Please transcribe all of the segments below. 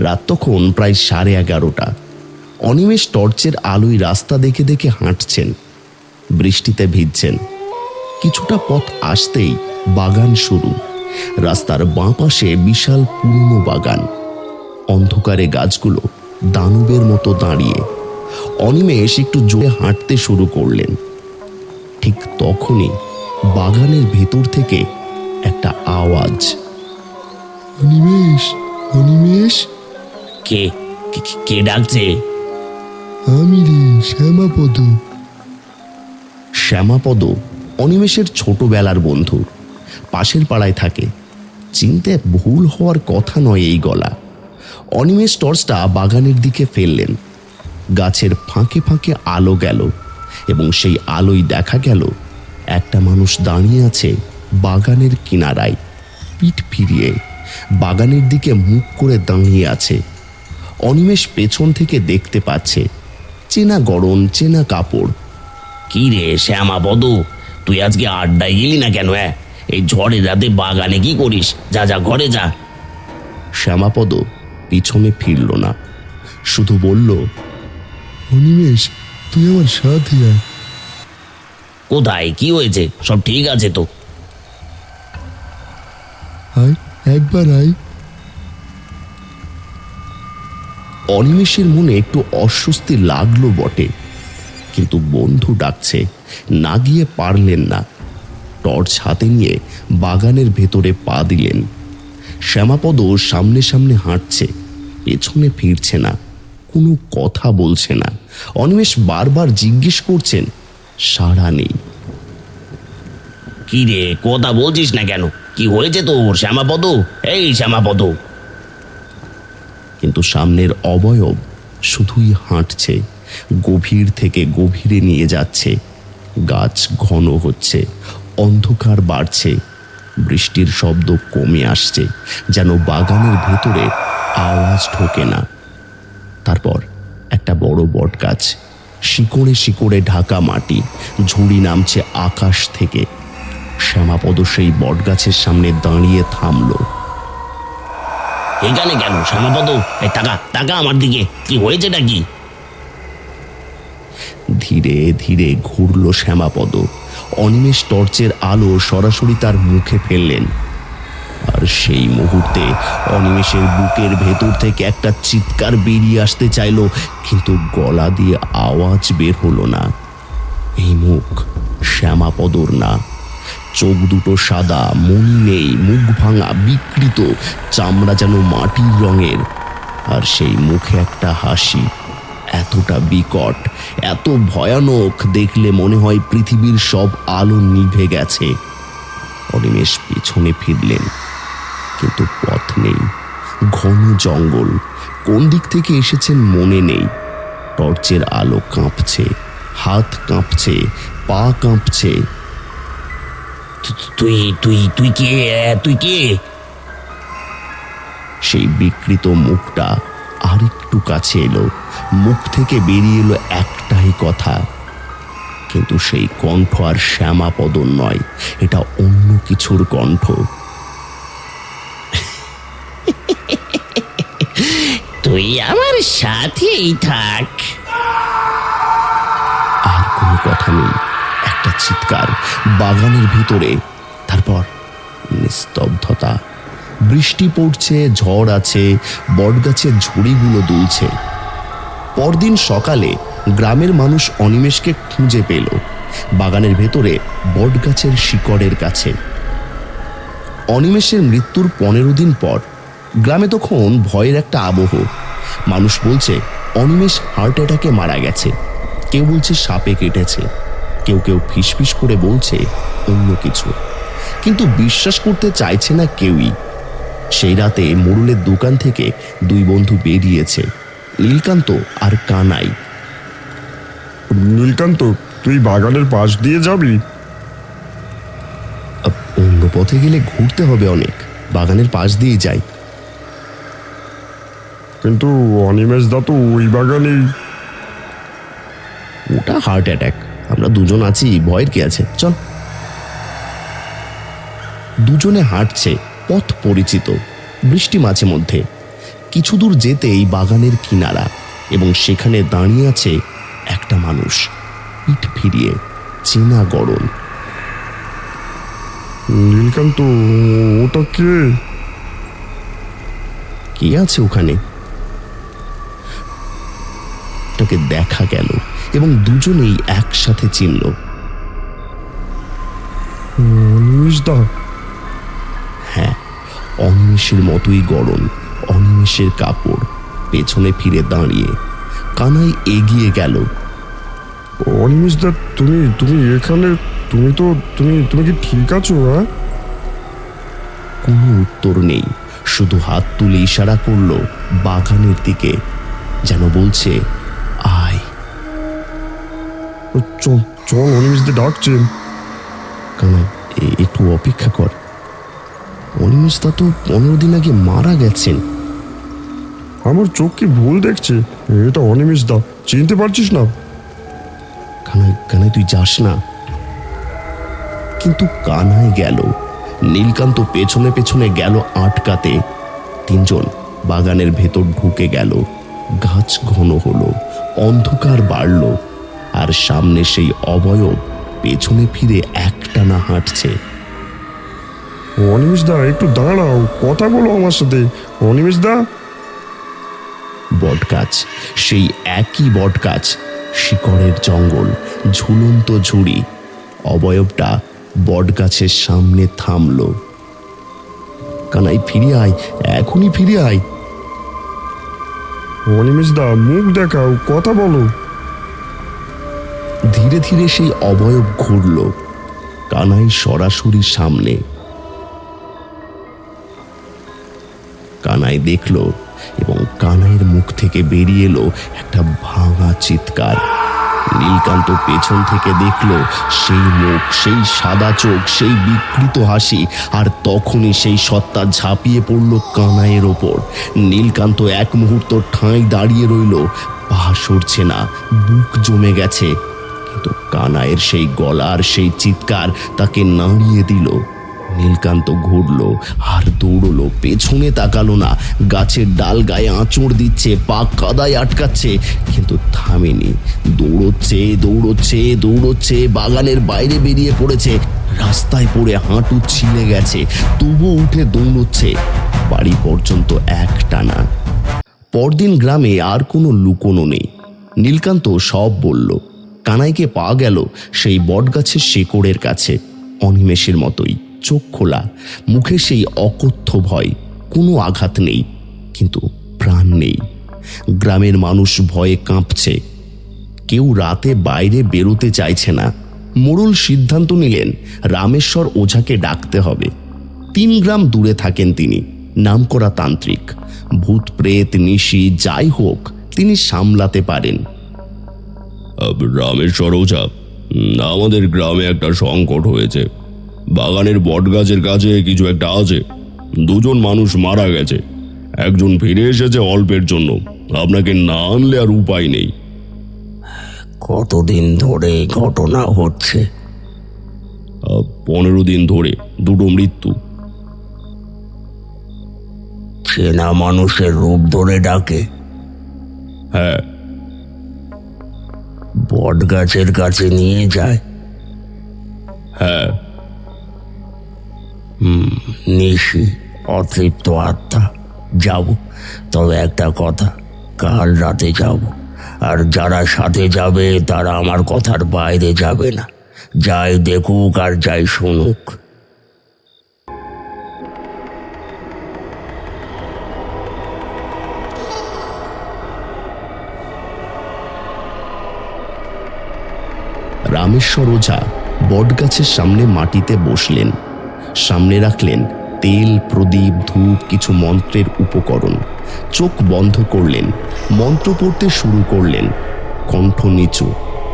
রাত তখন প্রায় 11:30। অনিমেষ টর্চের আলোয় রাস্তা দেখে দেখে হাঁটছেন। বৃষ্টিতে ভিজছেন। কিছুটা পথ আসতেই বাগান শুরু। রাস্তার বাঁ পাশে বিশাল পুরনো বাগান। অন্ধকারে গাছগুলো দানবের মতো দাঁড়িয়ে। অনিমেষ একটু জোরে হাঁটতে শুরু করলেন। ঠিক তখনই বাগানের ভেতর থেকে একটা আওয়াজ। অনিমেষ, অনিমেষ। কে কে ডাকছে? আমি রে, শ্যামাপদ। শ্যামাপদ অনিমেষের ছোটবেলার বন্ধু। পাশের পাড়ায় থাকে। চিনতে ভুল হওয়ার কথা নয় এই গলা। অনিমেষ টর্চটা বাগানের দিকে ফেললেন। গাছের ফাঁকে ফাঁকে আলো গেল এবং সেই আলোয় দেখা গেল একটা মানুষ দাঁড়িয়ে আছে বাগানের কিনারায়, পিঠ ফিরিয়ে বাগানের দিকে মুখ করে দাঁড়িয়ে আছে। অনিমেষ পেছন থেকে দেখতে পাচ্ছে চেনা গড়ন, চেনা কাপড়। কি রে শ্যামাপদ, তুই আজকে আড্ডায় গেলি না কেন? এই ঝড়ের রাতে বাগানে কি করিস? যা যা, ঘরে যা। শ্যামাপদ পিছনে ফিরল না, শুধু বলল, অনিমেষ, তুই আমার সাথে আয়। কোথায়? কি হয়েছে? সব ঠিক আছে তো? আয়, একবার আয়। অনিমেষের মনে একটু অস্বস্তি লাগলো বটে, কিন্তু বন্ধু ডাকছে, না গিয়ে পারলেন না। টর্চ হাতে নিয়ে বাগানের ভেতরে পা দিলেন। শ্যামাপদ সামনে সামনে হাঁটছে, পেছনে ফিরছে না, কোনো কথা বলছে না। অনিমেষ বারবার জিজ্ঞেস করছেন, সাড়া নেই। কি রে, কথা বলছিস না কেন? কি হয়েছে তোর শ্যামাপদ? এই শ্যামাপদ! কিন্তু সামনের অবয়ব শুধুই হাঁটছে, গভীর থেকে গভীরে নিয়ে যাচ্ছে। গাছ ঘন হচ্ছে, অন্ধকার বাড়ছে, বৃষ্টির শব্দ কমে আসছে, যেন বাগানের ভেতরে আওয়াজ ঢোকে না। তারপর একটা বড় বট গাছ, শিকড়ে শিকড়ে ঢাকা মাটি, ঝুড়ি নামছে আকাশ থেকে। শ্যামাপদ সেই বট গাছের সামনে দাঁড়িয়ে থামলো। এখানে কেন শ্যামাপদ? এই টাকা টাকা আমার দিকে, কি হয়েছেটা কি? ধীরে ধীরে ঘুরল শ্যামাপদ। অনিমেষ টর্চের আলো সরাসরি তার মুখে ফেললেন। আর সেই মুহূর্তে অনিমেষের বুকের ভেতর থেকে একটা চিৎকার বেরিয়ে আসতে চাইল, কিন্তু গলা দিয়ে আওয়াজ বের হলো না। এই মুখ শ্যামাপদর না। চোখ দুটো সাদা, মনি নেই, মুখ ভাঙা, বিকৃত, চামড়া যেন মাটির রঙের। আর সেই মুখে একটা হাসি, এতটা বিকট, এত ভয়ানক, দেখলে মনে হয় পৃথিবীর সব আলো নিভে গেছে। অনিমেষ পিছনে ফিরলেন, কিন্তু পথ নেই। ঘন জঙ্গল, কোন দিক থেকে এসেছেন মনে নেই। টর্চের আলো কাঁপছে, হাত কাঁপছে, পা কাঁপছে। তুই তুই তুই কে? তুই কে? সেই বিকৃত মুখটা আরেকটু কাছে এলো। মুখ থেকে বেরিয়ে এলো একটাই কথা, কিন্তু সেই কণ্ঠ আর শ্যামাপদর নয়, এটা অন্য কিছুর কণ্ঠ। তুই আমার সাথেই থাক। আর কোনো কথা নেই, একটা চিৎকার বাগানের ভিতরে, তারপর নিস্তব্ধতা। বৃষ্টি পড়ছে, ঝড় আছে, বটগাছের ঝুড়িগুলো দুলছে। পরদিন সকালে গ্রামের মানুষ অনিমেষকে খুঁজে পেল বাগানের ভেতরে বটগাছের শিকড়ের কাছে। অনিমেষের মৃত্যুর 15 দিন পর গ্রামে তখন ভয়ের একটা আবহ। মানুষ বলছে অনিমেষ হার্ট অ্যাটাকে মারা গেছে, কেউ বলছে সাপে কেটেছে, কেউ কেউ ফিসফিস করে বলছে অন্য কিছু, কিন্তু বিশ্বাস করতে চাইছে না কেউই। সেই রাতে মোড়লের দোকান থেকে 2 বন্ধু বেরিয়েছে, নীলকান্ত আর কানাই। নীলকান্ত, তুই বাগানের পাশ দিয়ে যাবি? অন্য পথে গেলে ঘুরতে হবে অনেক, বাগানের পাশ দিয়ে যাই। কিন্তু অনিমেষ দা তো ওই বাগানেই। ওটা হার্ট অ্যাটাক, আমরা দুজন আছি, ভয়ের কি আছে, চল। দুজনে হাঁটছে, পথ পরিচিত, বৃষ্টি মাঝে মধ্যে। কিছু দূর যেতেই বাগানের কিনারা, এবং সেখানে দাঁড়িয়ে আছে একটা মানুষ, পিঠ ফিরিয়ে, চেনা গড়ন। নীলকান্ত, ওটা কে? কে আছে ওখানে? তাকে দেখা গেল এবং দুজনেই একসাথে চিনল। অনিমেষ দা। হ্যাঁ, অনিমেষের মতোই গড়ন, অনিমেষের কাপড়, পেছনে ফিরে দাঁড়িয়ে। কানাই এগিয়ে গেল। অনিমেষ দা, তুমি তুমি এখানে? তুমি তো তুমি তুমি কি ঠিক আছো? হ্যাঁ? কোনো উত্তর নেই, শুধু হাত তুলে ইশারা করলো বাগানের দিকে, যেন বলছে আয়। চল চল, অনিমেষ দা ডাকছেন। কানাই, একটু অপেক্ষা কর। অনিমেষ দা তো 15 দিন আগে মারা গেছেন। আমার চোখ কি ভুল দেখছে? এটা অনিমেষ দা, চিনতে পারছিস না? কানাই, কানাই, তুই যাস না। কিন্তু কানাই গেল। নীলকান্ত পেছনে পেছনে গেল আটকাতে। তিনজন বাগানের ভেতর ঢুকে গেল। গাছ ঘন হলো, অন্ধকার বাড়ল, আর সামনে সেই অবয়ব পেছনে ফিরে একটানা হাঁটছে। অনিমেষ দা, একটু দাঁড়াও, কথা বলো আমার সাথে। অনিমেষ দা। বটগাছ, সেই একই বটগাছ, শিকড়ের জঙ্গল, ঝুলন্ত ঝুড়ি। অবয়বটা বটগাছের সামনে থামল। কানাই, ফিরে আয়, এখনই ফিরে আয়। অনিমেষ দা, মুখ দেখাও, কথা বলো। ধীরে ধীরে সেই অবয়ব ঘুরল, কানাই সরাসরি সামনে। কানাই দেখল, এবং কানাইয়ের মুখ থেকে বেরিয়ে এলো একটা ভাঙা চিৎকার। নীলকান্ত পেছন থেকে দেখল সেই মুখ, সেই সাদা চোখ, সেই বিকৃত হাসি, আর তখনই সেই সত্তা ঝাঁপিয়ে পড়ল কানাইয়ের ওপর। নীলকান্ত এক মুহূর্ত ঠাঁই দাঁড়িয়ে রইল, পা সরছে না, বুক জমে গেছে। কিন্তু কানাইয়ের সেই গলার সেই চিৎকার তাকে নাড়িয়ে দিল। নীলকান্ত ঘুরল আর দৌড়লো, পেছনে তাকালো না। গাছের ডাল গায়ে আঁচড় দিচ্ছে, পা কাদায় আটকাচ্ছে, কিন্তু থামেনি। দৌড়চ্ছে দৌড়চ্ছে দৌড়চ্ছে, বাগানের বাইরে বেরিয়ে পড়েছে। রাস্তায় পড়ে হাঁটু ছিলে গেছে, তবুও উঠে দৌড়চ্ছে বাড়ি পর্যন্ত একটানা। পরদিন গ্রামে আর কোনো লুকোনো নেই। নীলকান্ত সব বলল। কানাইকে পাওয়া গেল সেই বটগাছের শেকড়ের কাছে, অনিমেষের মতোই, চোখ খোলা, মুখে সেই অকথ্য ভয়। কোনো আঘাত নেই, কিন্তু প্রাণ নেই। গ্রামের মানুষ ভয়ে কাঁপছে। কেউ রাতে বাইরে বেরোতে চাইছে না। মোড়ল সিদ্ধান্ত নিলেন রামেশ্বর ওঝাকে ডাকতে হবে। 3 গ্রাম দূরে থাকেন তিনি, নামকরা তান্ত্রিক। ভূত প্রেত নিশি যাই হোক, তিনি সামলাতে পারেন। রামেশ্বর ওঝা, আমাদের গ্রামে একটা সংকট হয়েছে। বাগানের বটগাছের কাছে কিছু একটা আছে। 2 জন মানুষ মারা গেছে, একজন ফিরে এসেছে অল্পের জন্য। আপনাকে না আনলে আর উপায় নেই। কতদিন ধরে এই ঘটনা হচ্ছে? 15 দিন ধরে 2টো মৃত্যু। চেনা মানুষের রূপ ধরে ডাকে? হ্যাঁ। বট গাছের কাছে নিয়ে যায়? হ্যাঁ। নিশি, অতৃপ্ত আত্মা। যাব, তবে একটা কথা, কাল রাতে যাব। আর যারা সাথে যাবে তারা আমার কথার বাইরে যাবে না। যাই দেখুক আর যাই শুনুক। রামেশ্বর ওঝা বটগাছের সামনে মাটিতে বসলেন। সামনে রাখলেন তেল, প্রদীপ, ধূপ, কিছু মন্ত্রের উপকরণ। চোখ বন্ধ করলেন, মন্ত্র পড়তে শুরু করলেন। কণ্ঠ নিচু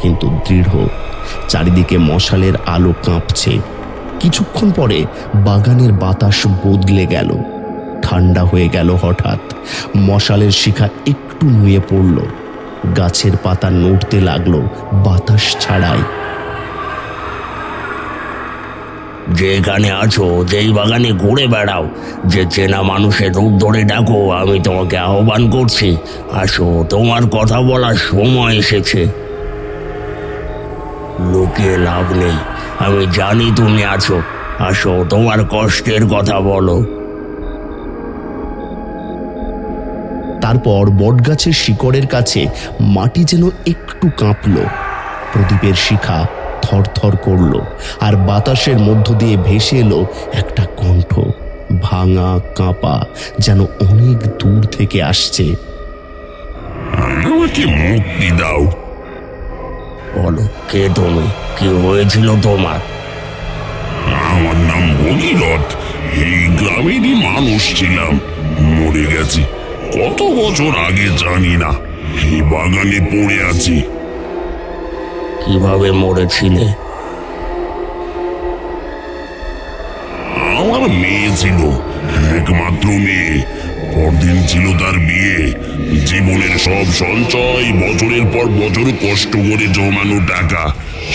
কিন্তু দৃঢ়। চারিদিকে মশালের আলো কাঁপছে। কিছুক্ষণ পরে বাগানের বাতাস বদলে গেল, ঠান্ডা হয়ে গেল হঠাৎ। মশালের শিখা একটু নুয়ে পড়ল, গাছের পাতা নড়তে লাগলো বাতাস ছাড়াই। যেখানে আছো, যেই বাগানে ঘুরে বেড়াও, যে চেনা মানুষের রূপ ধরে ডাকো, আমি তোমাকে আহ্বান করছি। আসো, তোমার কথা বলার সময় এসেছে। লুকিয়ে লাভ নেই, আমি জানি তুমি আছো। আসো, তোমার কষ্টের কথা বলো। তারপর বটগাছের শিকড়ের কাছে মাটি যেন একটু কাঁপল, প্রদীপের শিখা থরথর করল, আর বাতাসের মধ্য দিয়ে ভেসে এলো একটা কণ্ঠ, ভাঙা কাঁপা, যেন অনেক দূর থেকে আসছে। আমাকে মুক্তি দাও। বলো, কে তুমি? কি হয়েছিল তোমার? আমার নাম ভগীরথ। এই গ্রামেরই মানুষ ছিলাম, মরে গেছি কত বছর আগে জানি না। এই বাগানে পড়ে আছি। কিভাবে মরেছিলে? আমার মেয়ে ছিল, একমাত্র মেয়ে। পরদিন ছিল তার বিয়ে। জীবনের সব সঞ্চয়, বছরের পর বছর কষ্ট করে জমানো টাকা,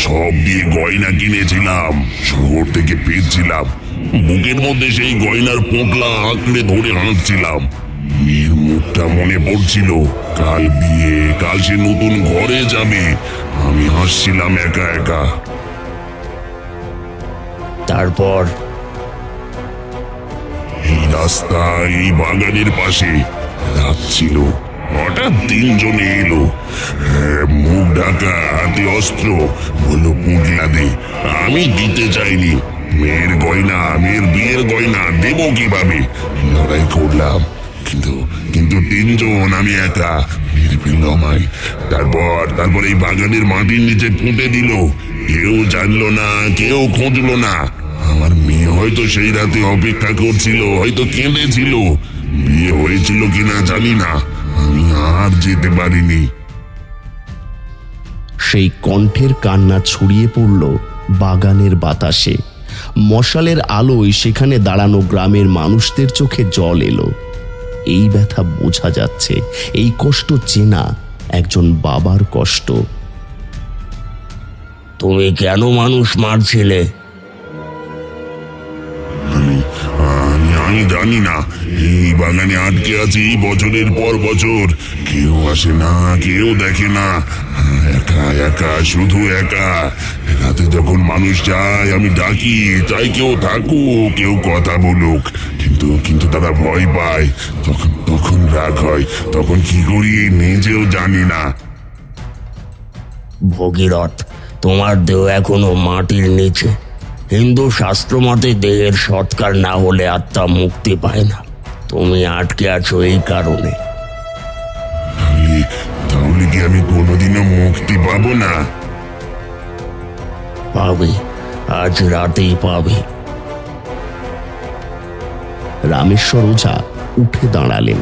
সব দিয়ে গয়না কিনেছিলাম। শহর থেকে ফিরছিলাম, বুকের মধ্যে সেই গয়নার পোঁকলা আঁকড়ে ধরে হাঁটছিলাম। মেয়ের মুখটা মনে পড়ছিল। কাল বিয়ে, কাল সে নতুন ঘরে যাবে। আমি হাসছিলাম একা একা। তারপর? এই রাস্তা, এই বাগানের পাশে রাত ছিল। হঠাৎ তিনজনে এলো, মুখ ঢাকা, হাতে অস্ত্র, বলল পুঁটলা দে। আমি দিতে চাইনি। মেয়ের গয়না, মেয়ের বিয়ের গয়না দেব কিভাবে? লড়াই করলাম, কিন্তু কিন্তু তিনজন, আমি একা। মেরে ফেলল আমায়। তারপর এই বাগানের মাটির নিচে পুঁতে দিল। কেউ জানলো না, কেউ খুঁজলো না। আমার মেয়ে হয়তো সেই রাতে অপেক্ষা করছিল, হয়তো কেঁদেছিল। বিয়ে হয়েছিল কিনা জানি না, আমি আর যেতে পারিনি। সেই কণ্ঠের কান্না ছড়িয়ে পড়ল বাগানের বাতাসে। মশালের আলোয় সেখানে দাঁড়ানো গ্রামের মানুষদের চোখে জল এলো। এই ব্যথা বোঝা যাচ্ছে, এই কষ্ট চেনা, একজন বাবার কষ্ট। তুমি কেন মানুষ মারছিলে? আমি জানি না। এই বাগানে আটকে আছি বছরের পর বছর। কেউ আসে না, কেউ দেখে না। একা একা, শুধু একা। রাতে যখন মানুষ যায়, আমি ডাকি, চাই কেউ থাকুক, কেউ কথা বলুক। কিন্তু তারা ভয় পায়। তখন রাগ হয়। তখন কি করি নিজেও জানি না। ভগীরথ, তোমার দেহ এখনো মাটির নিচে। হিন্দু শাস্ত্র মতে দেহের সৎকার না হলে আত্মা মুক্তি পায় না। তুমি আটকে আছো এই কারণে। তাহলে কি আমি কোনোদিনও মুক্তি পাবো না? পাবে, আজ রাতেই পাবে। রামেশ্বর ওঝা উঠে দাঁড়ালেন,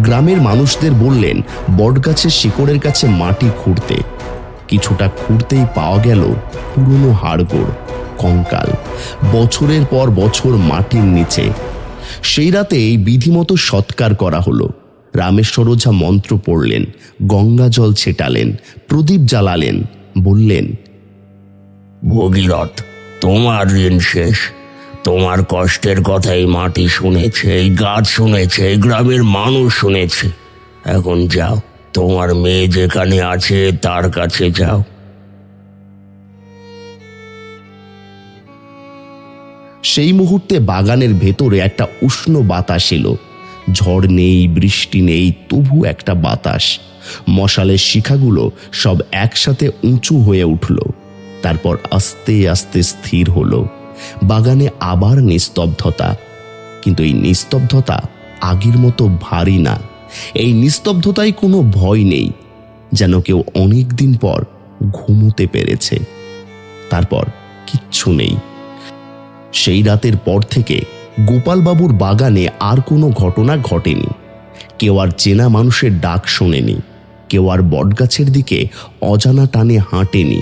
গ্রামের মানুষদের বললেন বটগাছের শিকড়ের কাছে মাটি খুঁড়তে। কিছুটা খুঁড়তেই পাওয়া গেল পুরনো হাড়গোড়, কঙ্কাল, বছরের পর বছর মাটির নিচে। সেই রাতেই বিধিমতো সৎকার করা হলো। রামেশ্বর ওঝা মন্ত্র পড়লেন, গঙ্গা জল ছেটালেন, প্রদীপ জ্বালালেন, বললেন, ভগীরথ, তোমার ঋণ শেষ। তোমার কষ্টের কথা এই মাটি শুনেছে, এই গাছ শুনেছে, এই গ্রামের মানুষ শুনেছে। এখন যাও, তোমার মেয়ে যেখানে আছে তার কাছে যাও। সেই মুহূর্তে বাগানের ভেতরে একটা উষ্ণ বাতাস এলো। ঝড় নেই, বৃষ্টি নেই, তবু একটা বাতাস। মশালের শিখাগুলো সব একসাথে উঁচু হয়ে উঠল, তারপর আস্তে আস্তে স্থির হলো। বাগানে আবার নিস্তব্ধতা, কিন্তু এই নিস্তব্ধতা আগের মতো ভারী না। এই নিস্তব্ধতায় কোনো ভয় নেই, যেন কেউ অনেক দিন পর ঘুমোতে পেরেছে। তারপর কিচ্ছু নেই। সেই রাতের পর থেকে গোপালবাবুর বাগানে আর কোনো ঘটনা ঘটেনি। কেউ আর চেনা মানুষের ডাক শোনেনি, কেউ আর বটগাছের দিকে অজানা টানে হাঁটেনি।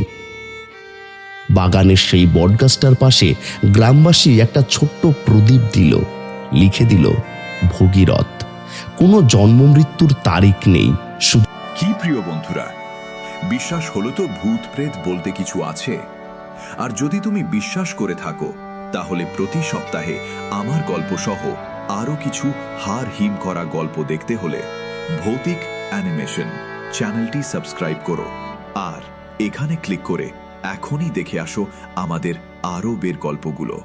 বাগানের সেই বটগাছটার পাশে গ্রামবাসী একটা ছোট্ট প্রদীপ দিল, লিখে দিল ভগীরথ। কোনো জন্ম মৃত্যুর তারিখ নেই, শুধু। কি প্রিয় বন্ধুরা, বিশ্বাস হলো তো ভূত প্রেত বলতে কিছু আছে? আর যদি তুমি বিশ্বাস করে থাকো, তাহলে প্রতি সপ্তাহে আমার গল্প সহ আরো কিছু হাড় হিম করা গল্প দেখতে হলে ভৌতিক অ্যানিমেশন চ্যানেলটি সাবস্ক্রাইব করো আর এখানে ক্লিক করে এখনই দেখে আসো আমাদের আরো বের গল্পগুলো।